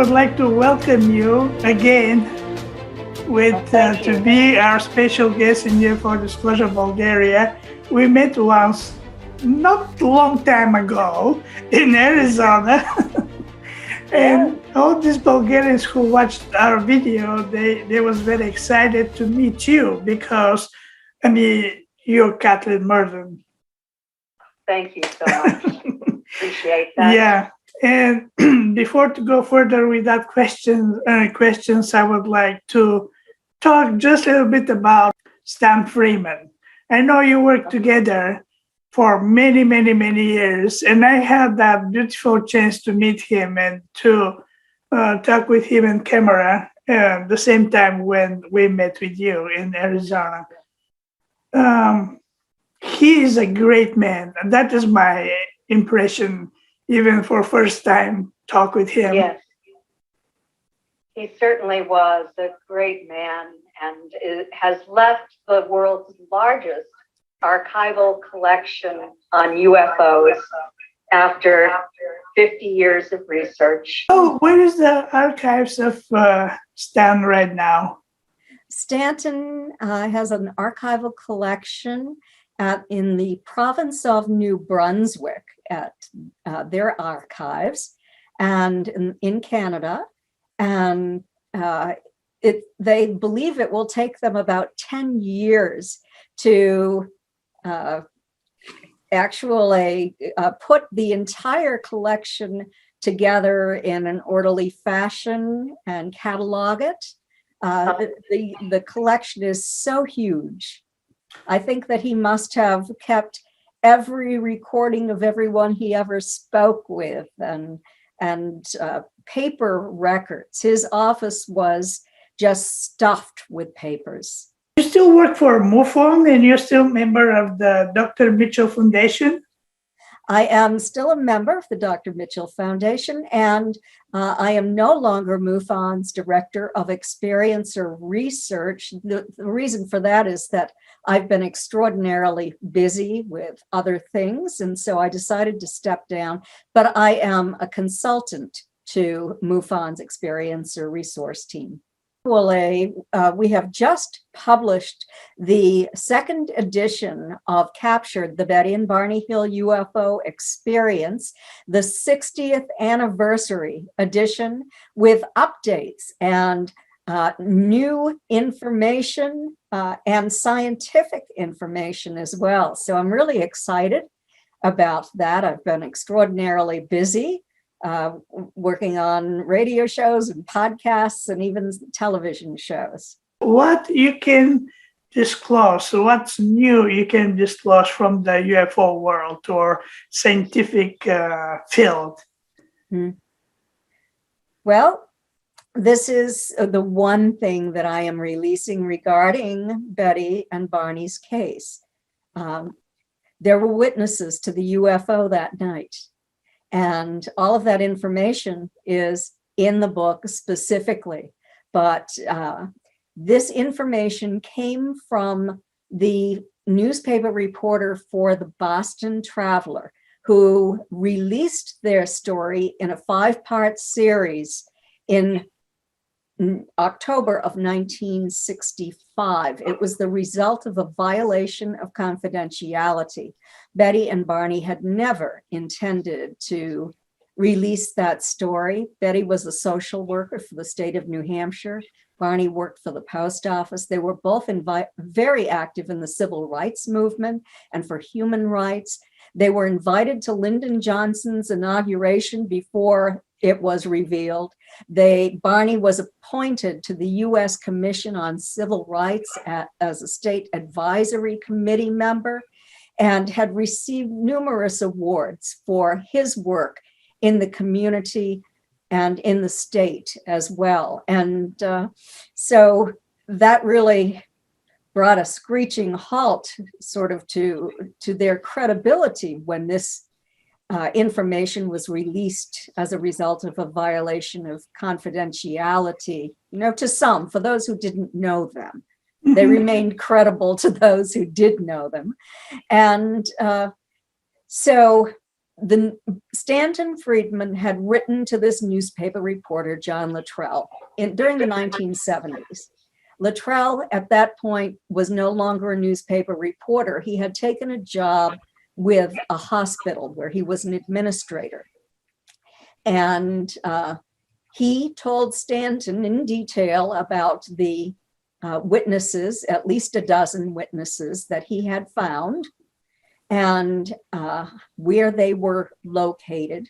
would like to welcome you again to be our special guest in UFO Disclosure Bulgaria. We met once, not a long time ago, in Arizona. And all these Bulgarians who watched our video, they was very excited to meet you because, you're Katlin Mърдън. Thank you so much. Appreciate that. Yeah. And before to go further with that questions, I would like to talk just a little bit about Stantън Фридман. I know you worked together for many, many, many years, and I had that beautiful chance to meet him and to talk with him in camera the same time when we met with you in Arizona. He is a great man. That is my impression, even for first time talk with him. Yes. He certainly was a great man and has left the world's largest archival collection on UFOs after 50 years of research. Oh, where is the archives of Stan right now? Stanton has an archival collection in the province of New Brunswick at their archives and in Canada. And they believe it will take them about 10 years to actually put the entire collection together in an orderly fashion and catalog it. The collection is so huge. I think that he must have kept every recording of everyone he ever spoke with and paper records. His office was just stuffed with papers. You still work for MUFON and you're still a member of the Dr. Mitchell Foundation? I am still a member of the Dr. Mitchell Foundation, and I am no longer MUFON's Director of Experiencer Research. The reason for that is that I've been extraordinarily busy with other things, and so I decided to step down, but I am a consultant to MUFON's Experiencer Resource Team. We have just published the second edition of Captured, the Betty and Barni Hill UFO Experience, the 60th anniversary edition with updates and new information and scientific information as well. So I'm really excited about that. I've been extraordinarily busy. Working on radio shows and podcasts and even television shows. What you can disclose, what's new you can disclose from the UFO world or scientific field? Well, this is the one thing that I am releasing regarding Betty and Barney's case. There were witnesses to the UFO that night. And all of that information is in the book specifically. But this information came from the newspaper reporter for the Boston Traveler, who released their story in a 5-part series in October of 1965. It was the result of a violation of confidentiality. Betty and Barney had never intended to release that story. Betty was a social worker for the state of New Hampshire. Barney worked for the post office. They were both very active in the civil rights movement and for human rights. They were invited to Lyndon Johnson's inauguration before it was revealed. Barney was appointed to the U.S. Commission on Civil Rights as a state advisory committee member and had received numerous awards for his work in the community and in the state as well. And so that really brought a screeching halt sort of to their credibility when this information was released as a result of a violation of confidentiality, to some. For those who didn't know them, they remained credible to those who did know them. And so Stantton Fridmani had written to this newspaper reporter, John Luttrell, during the 1970s. Luttrell at that point was no longer a newspaper reporter. He had taken a job with a hospital where he was an administrator. And he told Stantton in detail about the witnesses, at least a dozen witnesses that he had found, and where they were located.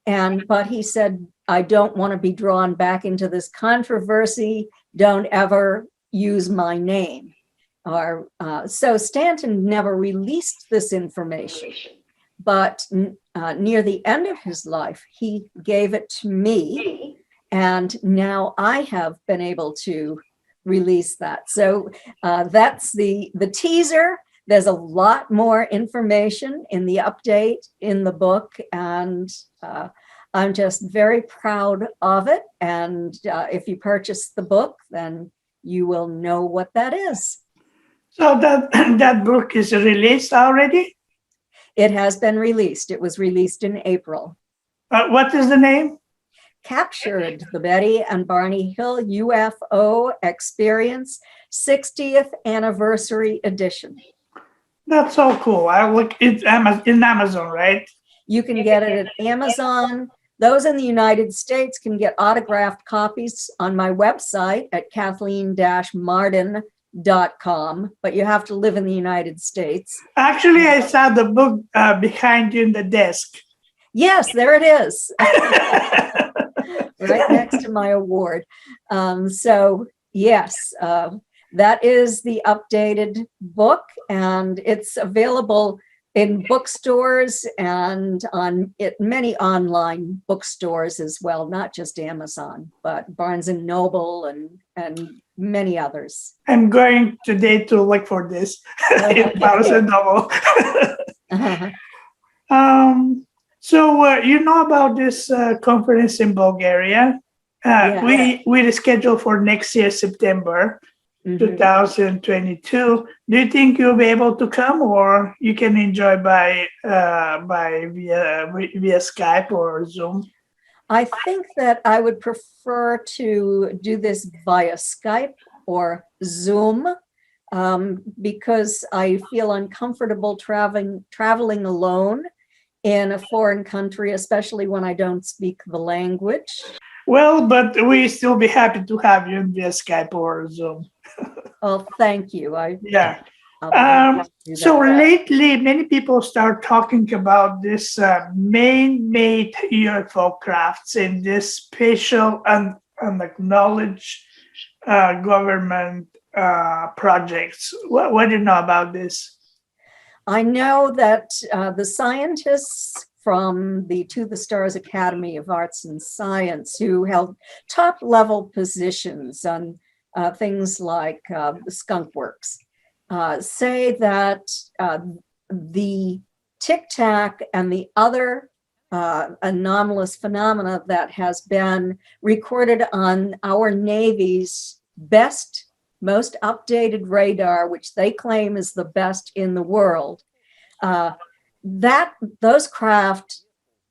But he said, I don't want to be drawn back into this controversy. Don't ever use my name. So Stantton never released this information, but near the end of his life, he gave it to me. And now I have been able to release that. So that's the teaser. There's a lot more information in the update in the book, and I'm just very proud of it. And if you purchase the book, then you will know what that is. So that book is released already? It has been released. It was released in April. What is the name? Captured: The Betty and Barni Hill UFO Experience 60th Anniversary Edition. That's so cool. I look, it's in Amazon, right? You can get it at Amazon. Those in the United States can get autographed copies on my website at Kathleen-Mardin.com, but you have to live in the United States. Actually, I saw the book behind you in the desk. Yes, there it is. Right next to my award. So yes, that is the updated book, and it's available in bookstores and on many online bookstores as well, not just Amazon, but Barnes and Noble and many others. I'm going today to look for this in Barnes and Noble. So you know about this conference in Bulgaria? We rescheduled for next year, September 2022. Do you think you'll be able to come, or you can enjoy via Skype or Zoom? I think that I would prefer to do this via Skype or Zoom because I feel uncomfortable traveling alone in a foreign country, especially when I don't speak the language. Well, but we still be happy to have you via Skype or Zoom. Oh, thank you. So lately, many people start talking about this man-made UFO crafts in this special and unacknowledged government projects. What do you know about this? I know that the scientists from the To the Stars Academy of Arts and Science, who held top-level positions on things like the skunk works, say that the Tic Tac and the other anomalous phenomena that has been recorded on our Navy's best, most updated radar, which they claim is the best in the world, those craft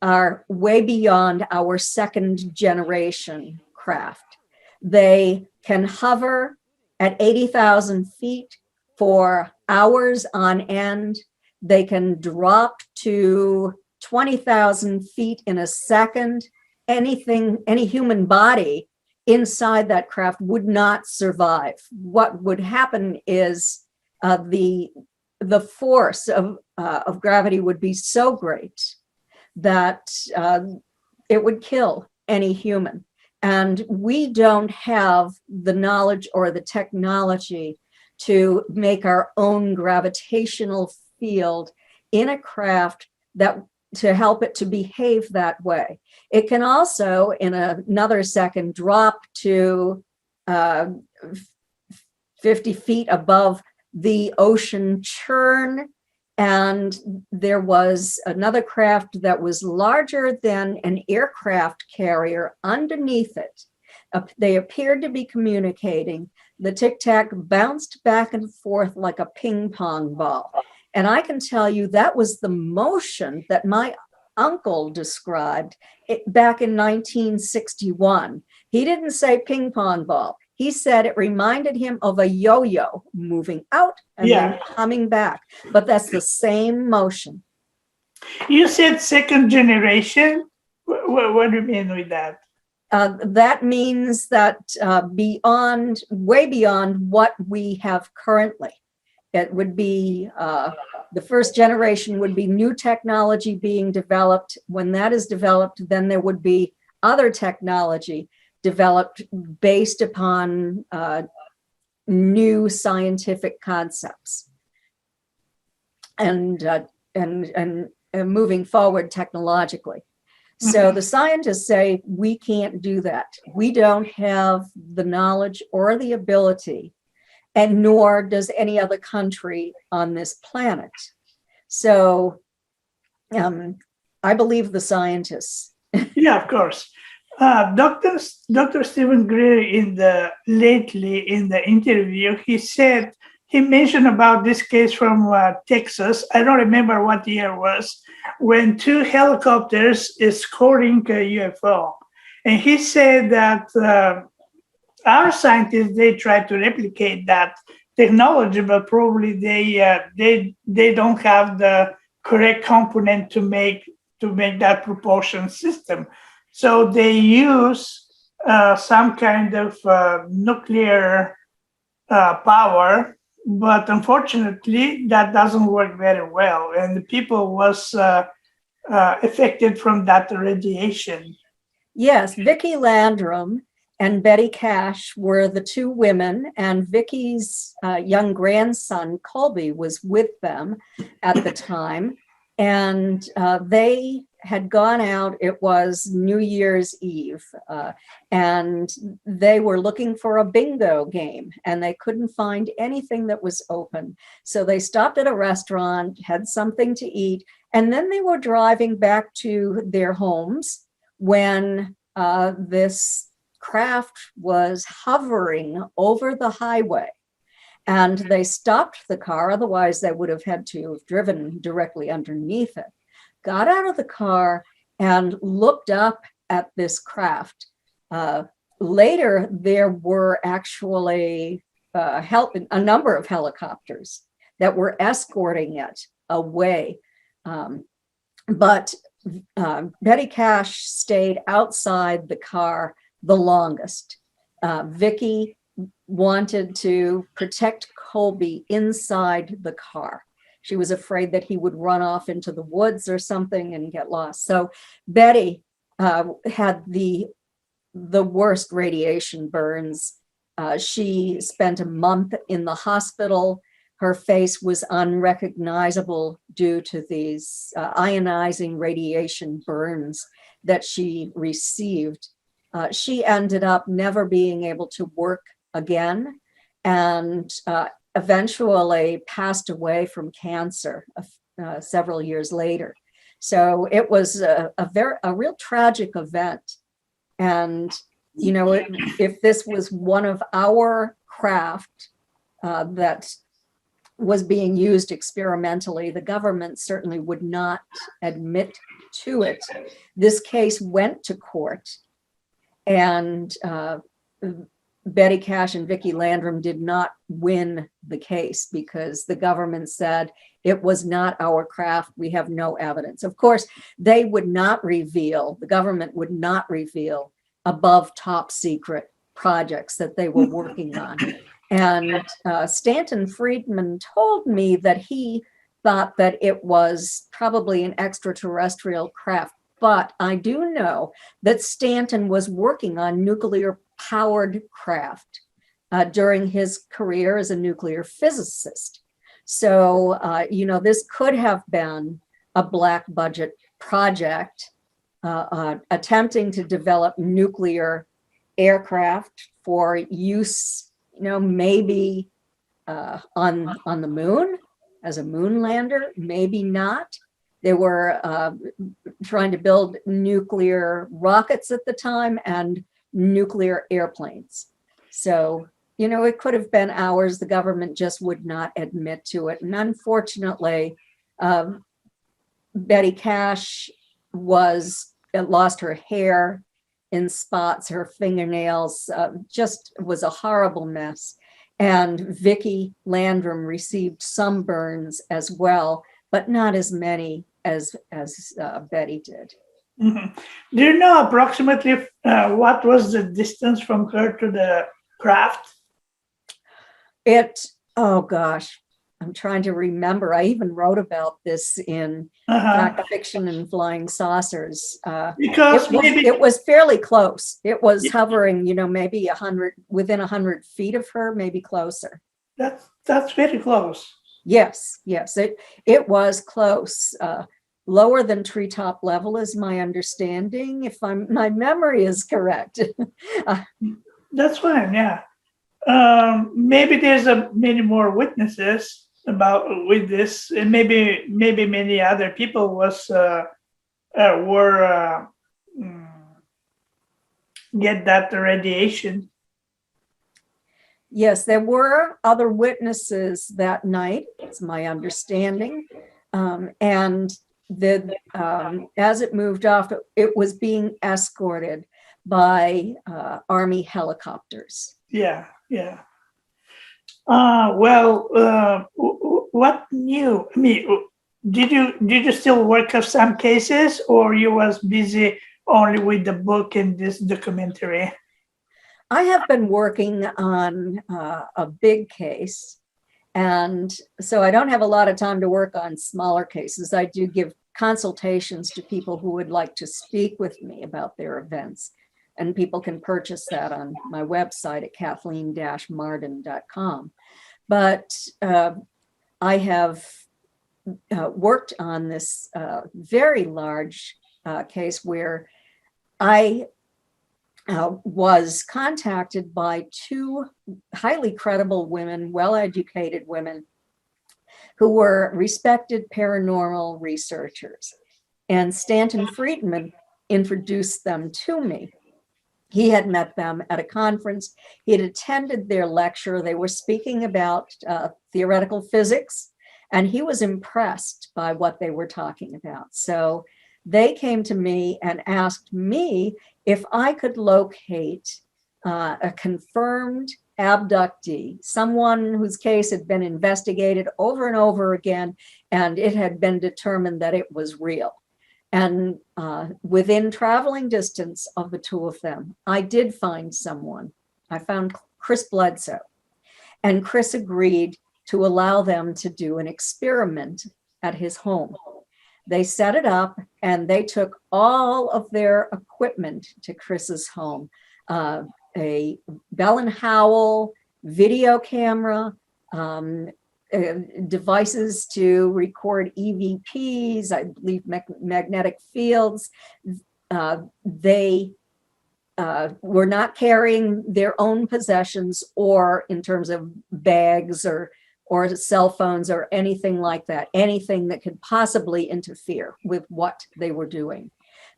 are way beyond our second generation craft. They can hover at 80,000 feet for hours on end. They can drop to 20,000 feet in a second. Any human body inside that craft would not survive. What would happen is the force of gravity would be so great that it would kill any human. And we don't have the knowledge or the technology to make our own gravitational field in a craft to help it to behave that way. It can also, in another second, drop to 50 feet above the ocean churn. And there was another craft that was larger than an aircraft carrier underneath it. They appeared to be communicating. The Tic Tac bounced back and forth like a ping pong ball. And I can tell you that was the motion that my uncle described it back in 1961. He didn't say ping pong ball. He said it reminded him of a yo-yo moving out and then coming back. But that's the same motion. You said second generation. What do you mean with that? That means that way beyond what we have currently. It would be, the first generation would be new technology being developed. When that is developed, then there would be other technology developed based upon new scientific concepts and moving forward technologically. So the scientists say, we can't do that. We don't have the knowledge or the ability, and nor does any other country on this planet. So I believe the scientists. Yeah, of course. Dr. Stephen Greer lately in the interview, he mentioned about this case from Texas. I don't remember what year it was, when two helicopters escorting a UFO. And he said that our scientists, they try to replicate that technology, but probably they don't have the correct component to make that propulsion system. So they use some kind of nuclear power, but unfortunately that doesn't work very well, and the people was affected from that radiation. Yes, Vicki Landrum and Betty Cash were the two women, and Vicki's young grandson, Colby, was with them at the time. And they had gone out, it was New Year's Eve, and they were looking for a bingo game, and they couldn't find anything that was open. So they stopped at a restaurant, had something to eat, and then they were driving back to their homes when this craft was hovering over the highway. And they stopped the car, otherwise they would have had to have driven directly underneath it. Got out of the car and looked up at this craft. Later, there were actually a number of helicopters that were escorting it away. But Betty Cash stayed outside the car the longest. Vicki wanted to protect Colby inside the car. She was afraid that he would run off into the woods or something and get lost. So Betty had the worst radiation burns. She spent a month in the hospital. Her face was unrecognizable due to these ionizing radiation burns that she received. She ended up never being able to work again, and eventually passed away from cancer several years later. So it was a real tragic event. And, you know, if this was one of our craft that was being used experimentally, the government certainly would not admit to it. This case went to court, and Betty Cash and Vicki Landrum did not win the case because the government said it was not our craft. We have no evidence. Of course, they would not reveal, the government would not reveal above top secret projects that they were working on. And Stantun Fridman told me that he thought that it was probably an extraterrestrial craft. But I do know that Stantun was working on nuclear-powered craft during his career as a nuclear physicist. So, you know, this could have been a black budget project attempting to develop nuclear aircraft for use, you know, maybe on the moon as a moon lander, maybe not. They were trying to build nuclear rockets at the time and nuclear airplanes. So, you know, it could have been ours. The government just would not admit to it. And unfortunately, Betty Cash lost her hair in spots, her fingernails, just was a horrible mess. And Vicki Landrum received some burns as well, but not as many as Betty did. Mm-hmm. Do you know approximately what was the distance from her to the craft? Oh gosh, I'm trying to remember. I even wrote about this in Fact Fiction and Flying Saucers. Because it was fairly close. It was hovering, maybe within 100 feet of her, maybe closer. That's very close. Yes, it was close. Lower than treetop level is my understanding, if my memory is correct. That's fine, yeah. Maybe there's many more witnesses with this, and maybe many other people were get that radiation. Yes, there were other witnesses that night, it's my understanding, and as it moved off, it was being escorted by Army helicopters. Yeah. What new? I mean, did you still work on some cases, or you was busy only with the book and this documentary? I have been working on a big case, and so I don't have a lot of time to work on smaller cases. I do give consultations to people who would like to speak with me about their events. And people can purchase that on my website at kathleen-mardon.com. But I have worked on this very large case where I was contacted by two highly credible women, well-educated women, who were respected paranormal researchers. And Stantън Fridmан introduced them to me. He had met them at a conference. He had attended their lecture. They were speaking about theoretical physics, and he was impressed by what they were talking about. So they came to me and asked me if I could locate a confirmed abductee, someone whose case had been investigated over and over again, and it had been determined that it was real. And within traveling distance of the two of them, I did find someone. I found Chris Bledsoe, and Chris agreed to allow them to do an experiment at his home. They set it up, and they took all of their equipment to Chris's home. A Bell and Howell video camera, devices to record EVPs, I believe magnetic fields. They were not carrying their own possessions, or in terms of bags or cell phones or anything like that, anything that could possibly interfere with what they were doing.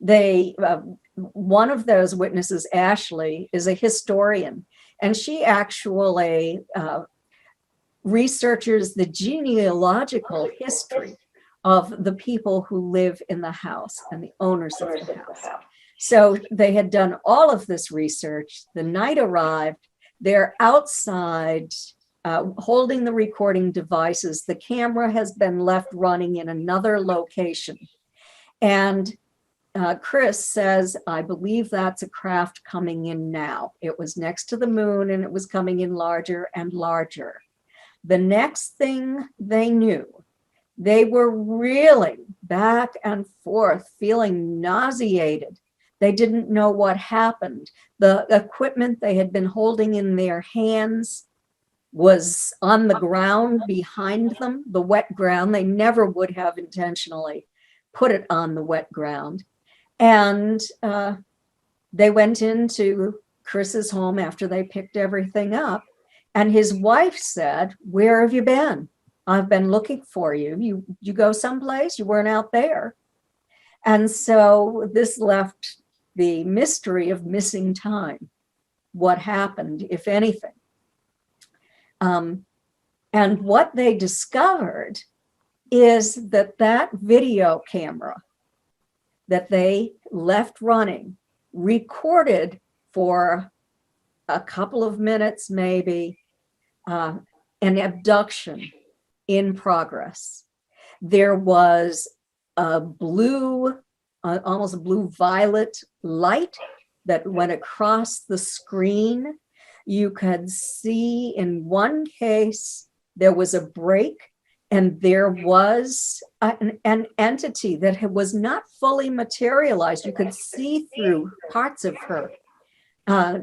One of those witnesses, Ashley, is a historian, and she actually researches the genealogical history of the people who live in the house and the owners of the house. So they had done all of this research. The night arrived, they're outside holding the recording devices. The camera has been left running in another location. And Chris says, I believe that's a craft coming in now. It was next to the moon, and it was coming in larger and larger. The next thing they knew, they were reeling back and forth, feeling nauseated. They didn't know what happened. The equipment they had been holding in their hands was on the ground behind them, the wet ground. They never would have intentionally put it on the wet ground. And they went into Chris's home after they picked everything up. And his wife said, "Where have you been? I've been looking for you. You go someplace? You weren't out there." And so this left the mystery of missing time. What happened, if anything? And what they discovered is that video camera that they left running, recorded for a couple of minutes, maybe, an abduction in progress. There was a blue, almost a blue-violet light that went across the screen. You could see in one case, there was a break, and there was an entity that was not fully materialized. You could see through parts of her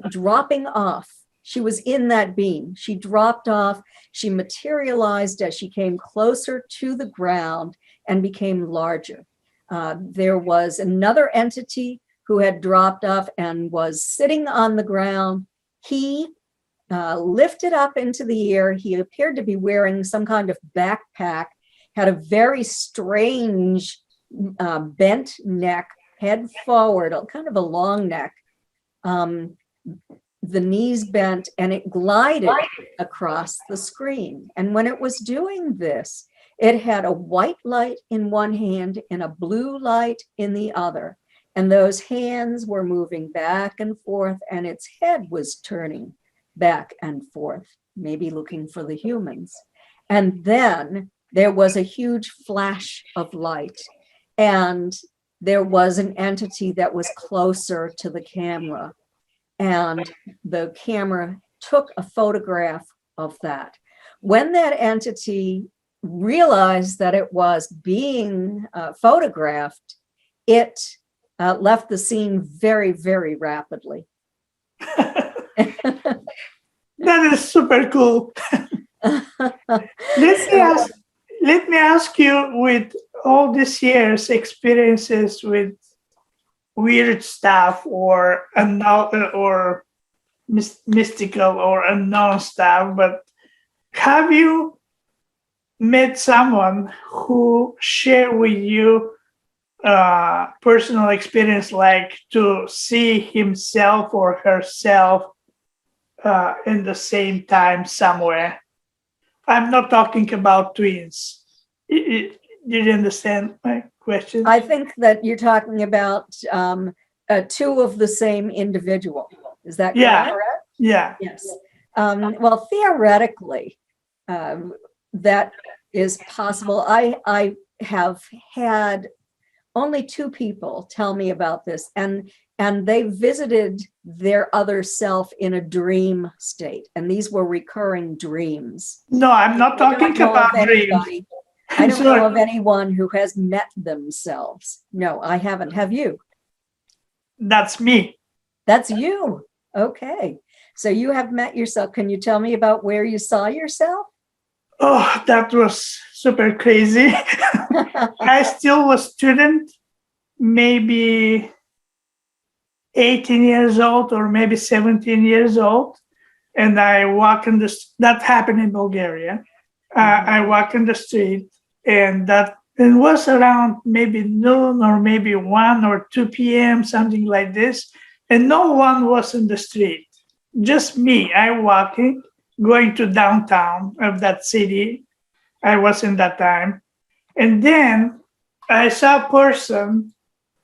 dropping off. She was in that beam. She dropped off. She materialized as she came closer to the ground and became larger. There was another entity who had dropped off and was sitting on the ground. He lifted up into the air. He appeared to be wearing some kind of backpack, had a very strange bent neck, head forward, kind of a long neck, the knees bent, and it glided across the screen. And when it was doing this, it had a white light in one hand and a blue light in the other. And those hands were moving back and forth, and its head was turning back and forth, maybe looking for the humans. And then there was a huge flash of light, and there was an entity that was closer to the camera, and the camera took a photograph of that. When that entity realized that it was being photographed, it left the scene very, very rapidly. That is super cool. Let me ask you, with all these years experiences with weird stuff or unknown or mystical or unknown stuff, but have you met someone who shared with you personal experience, like to see himself or herself in the same time somewhere? I'm not talking about twins. Did you understand my question? I think that you're talking about two of the same individual. Is that correct? Yeah. Yes. Well, theoretically, that is possible. I have had only two people tell me about this, and they visited their other self in a dream state, and these were recurring dreams. No, I'm not talking about dreams. I don't know of anyone who has met themselves. No, I haven't. Have you? That's me. That's you. Okay. So you have met yourself. Can you tell me about where you saw yourself? Oh, that was super crazy. I still was a student, maybe 18 years old or maybe 17 years old. And I walk in that happened in Bulgaria. I walk in the street, and it was around maybe noon or maybe 1 or 2 p.m., something like this. And no one was in the street, just me. I walking, going to downtown of that city. I was in that time. And then I saw a person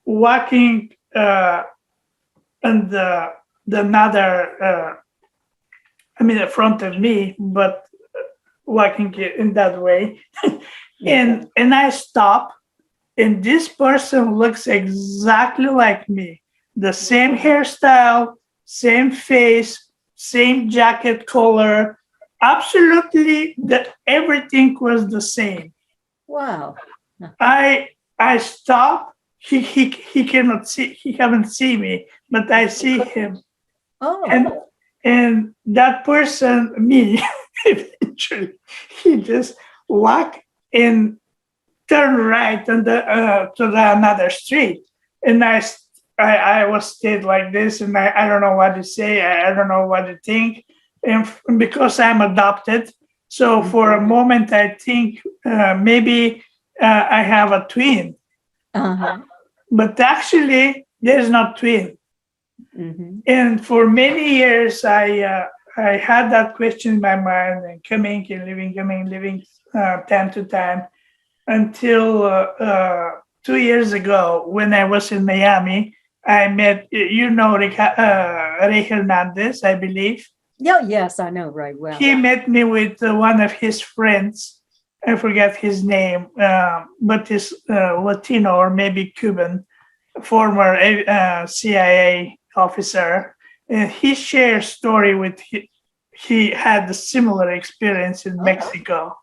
walking in in front of me, but walking in that way. and I stop, and this person looks exactly like me. The same hairstyle, same face, same jacket color, absolutely everything was the same. Wow. I stop. He cannot see, he haven't seen me, but I see him. Oh. And that person, me, eventually, he just walked and turned right on to the another street. And I was stayed like this, and I don't know what to say. I don't know what to think. And because I'm adopted, so for a moment, I think maybe I have a twin. Uh-huh. But actually, there's not twin. Mm-hmm. And for many years, I had that question in my mind, and coming and living, time to time, until 2 years ago when I was in Miami, I met, Ray Hernandez, I believe. Yeah, yes, I know Ray well. He met me with one of his friends. I forget his name, but he's Latino or maybe Cuban, former CIA officer. And he shared a story with he had a similar experience in Mexico.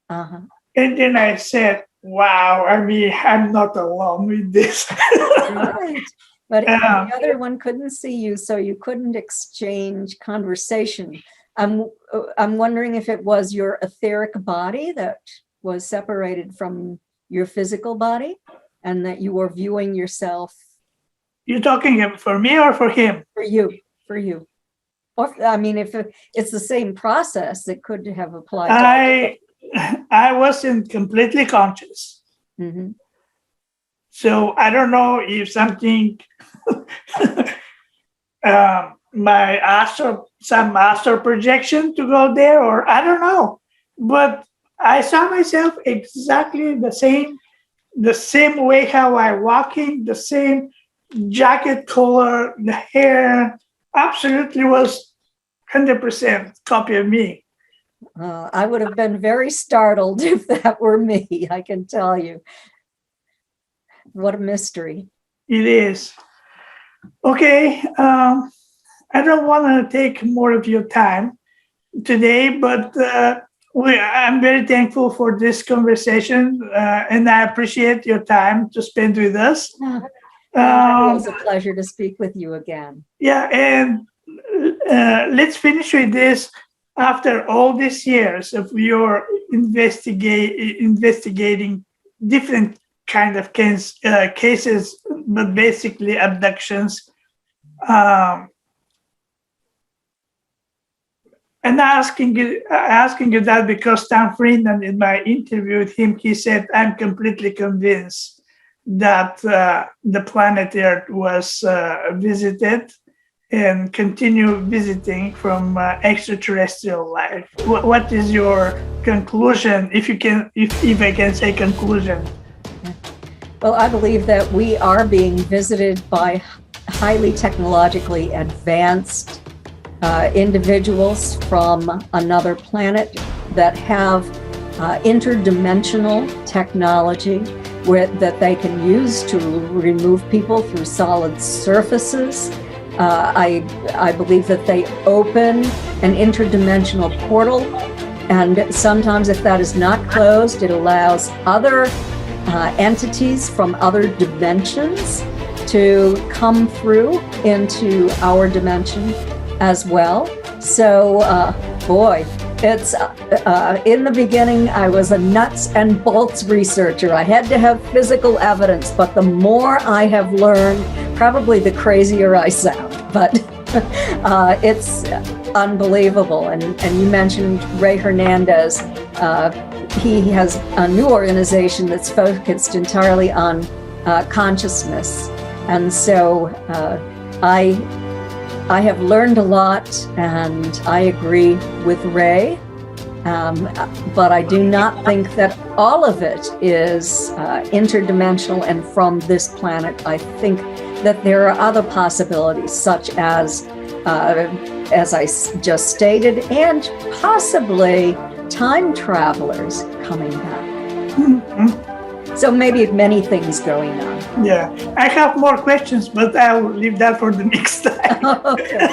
Uh-huh. And then I said, wow, I mean, I'm not alone with this. Right. But the other one couldn't see you, so you couldn't exchange conversation. I'm wondering if it was your etheric body that was separated from your physical body and that you were viewing yourself. You're talking for me or for him? For you. Or, I mean, if it's the same process, it could have applied to I wasn't completely conscious. Mm-hmm. So I don't know if something, some astral projection to go there, or I don't know. But I saw myself exactly the same way how I walking, the same jacket color, the hair, absolutely was 100% copy of me. I would have been very startled if that were me, I can tell you. What a mystery. It is. Okay, I don't want to take more of your time today, but I'm very thankful for this conversation, and I appreciate your time to spend with us. It was a pleasure to speak with you again. Yeah, and let's finish with this. After all these years of your investigating different kind of cases, but basically abductions, and asking you that because Stantън Фридман, in my interview with him, he said, I'm completely convinced that the planet Earth was visited and continue visiting from extraterrestrial life. What is your conclusion, if I can say conclusion? Well, I believe that we are being visited by highly technologically advanced individuals from another planet that have interdimensional technology that they can use to remove people through solid surfaces. I believe that they open an interdimensional portal, and sometimes if that is not closed, it allows other entities from other dimensions to come through into our dimension as well. So, it's in the beginning, I was a nuts and bolts researcher. I had to have physical evidence, but the more I have learned, probably the crazier I sound. But it's unbelievable. And you mentioned Ray Hernandez. He has a new organization that's focused entirely on consciousness. And so I have learned a lot, and I agree with Ray, but I do not think that all of it is interdimensional and from this planet. I think that there are other possibilities, such as I just stated, and possibly time travelers coming back. Mm-hmm. So maybe many things going on. Yeah, I have more questions, but I'll leave that for the next time. Okay.